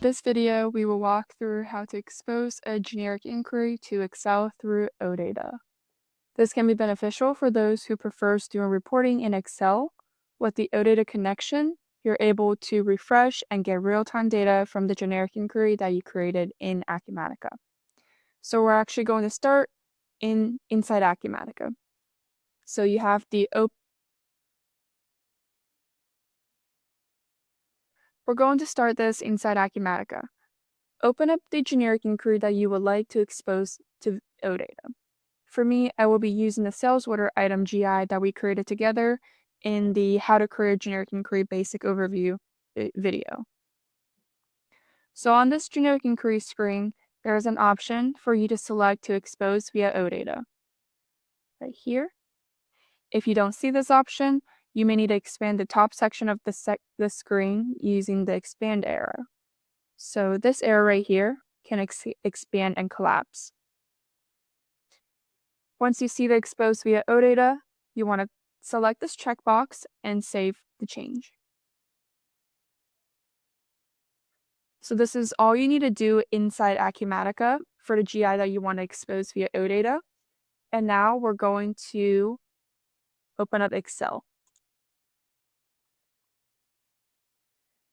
this video, we will walk through how to expose a generic inquiry to Excel through OData. This can be beneficial for those who prefer doing reporting in Excel. With the OData connection, you're able to refresh and get real-time data from the generic inquiry that you created in Acumatica. So we're actually going to start inside Acumatica. So you have We're going to start this inside Acumatica. Open up the generic inquiry that you would like to expose to OData. For me, I will be using the sales order item GI that we created together in the How to Create a Generic Inquiry Basic Overview video. So on this generic inquiry screen, there is an option for you to select to expose via OData. Right here. If you don't see this option, you may need to expand the top section of the screen using the expand arrow. So this arrow right here can expand and collapse. Once you see the expose via OData, you want to select this checkbox and save the change. So this is all you need to do inside Acumatica for the GI that you want to expose via OData. And now we're going to open up Excel.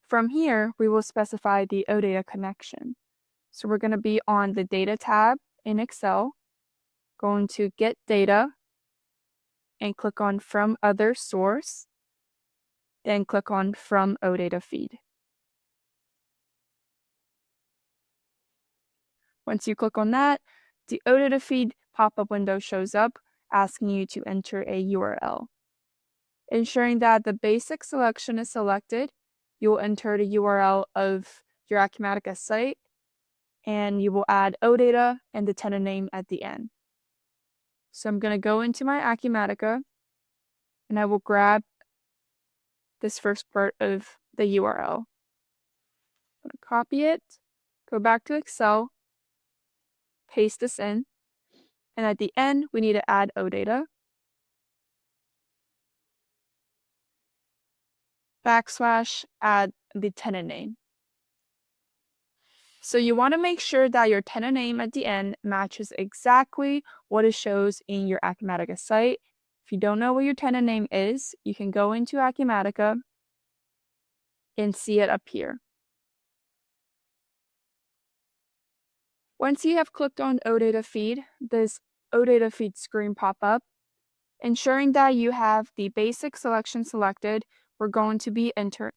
From here, we will specify the OData connection. So we're going to be on the Data tab in Excel, going to Get Data, and click on From Other Source, then click on From OData Feed. Once you click on that, the OData Feed pop-up window shows up, asking you to enter a URL. Ensuring that the basic selection is selected, you will enter the URL of your Acumatica site, and you will add OData and the tenant name at the end. So I'm going to go into my Acumatica, and I will grab this first part of the URL. I'm going to copy it, go back to Excel, paste this in, and at the end, we need to add OData, / add the tenant name. So you want to make sure that your tenant name at the end matches exactly what it shows in your Acumatica site. If you don't know what your tenant name is, you can go into Acumatica and see it up here. Once you have clicked on OData Feed, this OData Feed screen pop up. Ensuring that you have the basic selection selected, we're going to be enter.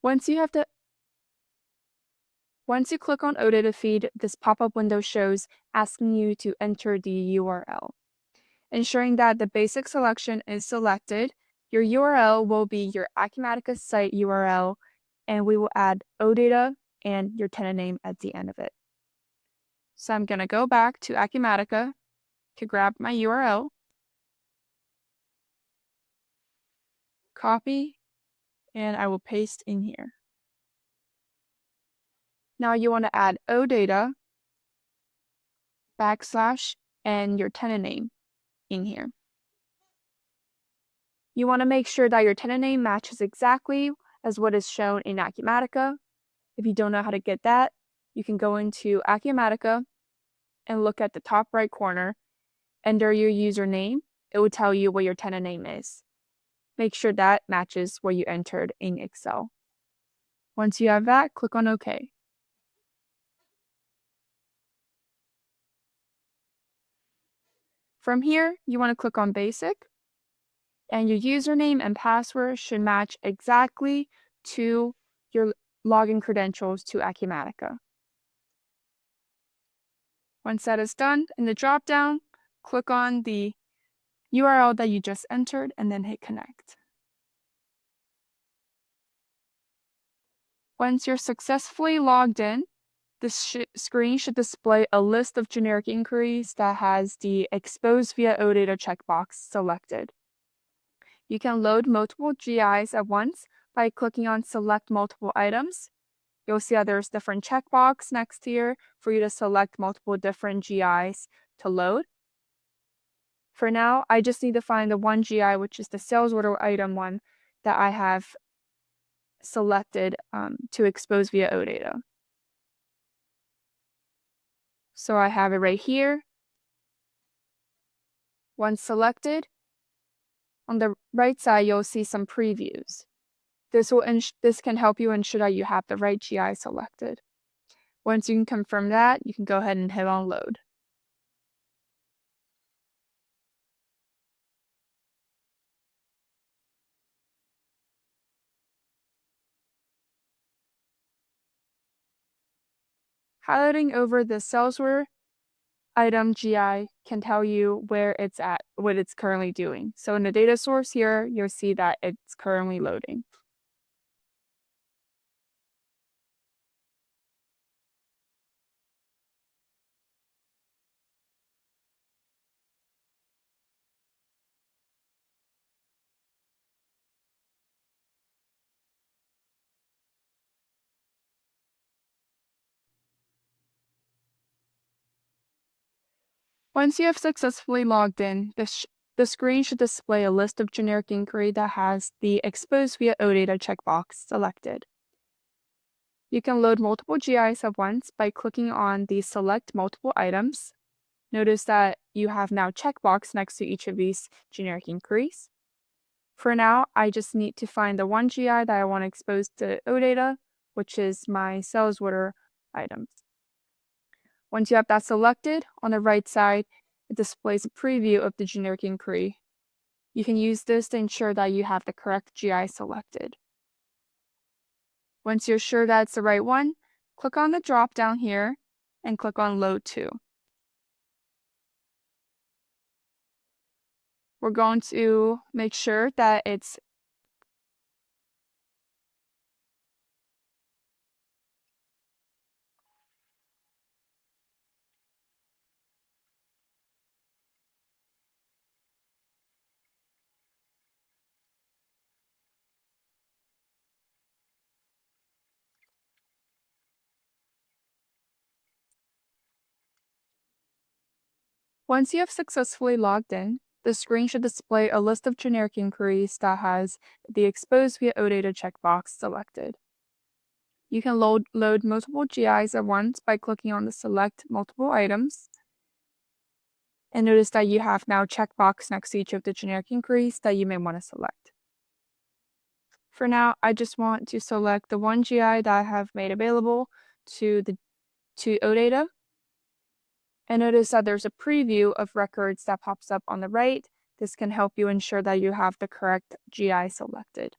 Once you click on OData Feed, this pop-up window shows asking you to enter the URL. Ensuring that the basic selection is selected, your URL will be your Acumatica site URL, and we will add OData and your tenant name at the end of it. So I'm going to go back to Acumatica to grab my URL, copy, and I will paste in here. Now you want to add OData / and your tenant name in here. You want to make sure that your tenant name matches exactly as what is shown in Acumatica. If you don't know how to get that, you can go into Acumatica and look at the top right corner. Enter your username. It will tell you what your tenant name is. Make sure that matches what you entered in Excel. Once you have that, click on OK. From here, you want to click on Basic, and your username and password should match exactly to your login credentials to Acumatica. Once that is done, in the drop-down, click on the URL that you just entered and then hit Connect. Once you're successfully logged in, this screen should display a list of generic inquiries that has the Expose via OData checkbox selected. You can load multiple GIs at once by clicking on Select Multiple Items. You'll see that there's different checkbox next here for you to select multiple different GIs to load. For now, I just need to find the one GI, which is the sales order item one, that I have selected to expose via OData. So I have it right here. Once selected, on the right side, you'll see some previews. This can help you ensure that you have the right GI selected. Once you can confirm that, you can go ahead and hit on load. Highlighting over the sales order item GI can tell you where it's at, what it's currently doing. So in the data source here, you'll see that it's currently loading. Once you have successfully logged in, the screen should display a list of generic inquiry that has the Expose via OData checkbox selected. You can load multiple GIs at once by clicking on the Select Multiple Items. Notice that you have now checkbox next to each of these generic inquiries. For now, I just need to find the one GI that I want to expose to OData, which is my sales order items. Once you have that selected, on the right side, it displays a preview of the generic inquiry. You can use this to ensure that you have the correct GI selected. Once you're sure that it's the right one, click on the drop down here and click on Load To. We're going to make sure that it's Once you have successfully logged in, the screen should display a list of generic inquiries that has the Expose via OData checkbox selected. You can load multiple GIs at once by clicking on the Select Multiple Items. And notice that you have now checkbox next to each of the generic inquiries that you may want to select. For now, I just want to select the one GI that I have made available to OData. And notice that there's a preview of records that pops up on the right. This can help you ensure that you have the correct GI selected.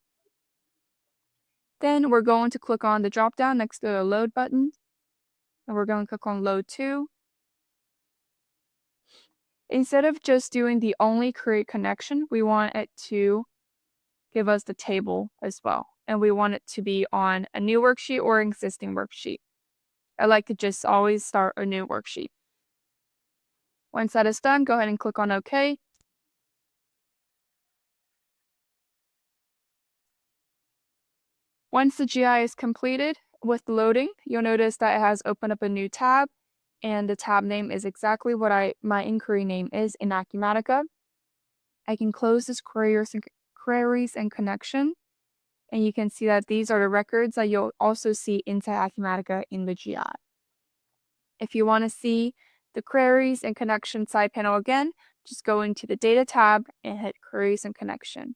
Then we're going to click on the drop-down next to the Load button, and we're going to click on Load To. Instead of just doing the only create connection, we want it to give us the table as well. And we want it to be on a new worksheet or existing worksheet. I like to just always start a new worksheet. Once that is done, go ahead and click on OK. Once the GI is completed with loading, you'll notice that it has opened up a new tab, and the tab name is exactly what my inquiry name is in Acumatica. I can close this queries and connection, and you can see that these are the records that you'll also see inside Acumatica in the GI. If you want to see the queries and connection side panel again, just go into the Data tab and hit Queries and Connection.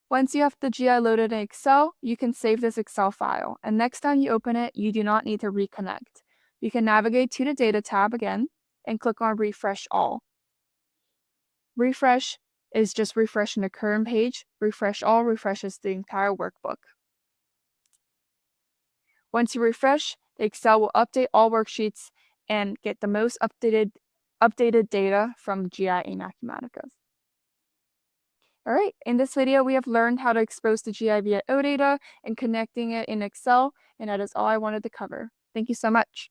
Once you have the GI loaded in Excel, you can save this Excel file, and next time you open it, you do not need to reconnect. You can navigate to the Data tab again and click on Refresh All. Refresh is just refreshing the current page. Refresh All refreshes the entire workbook. Once you refresh, the Excel will update all worksheets and get the most updated data from GI in Acumatica. Alright, in this video we have learned how to expose the GI via OData and connecting it in Excel, and that is all I wanted to cover. Thank you so much.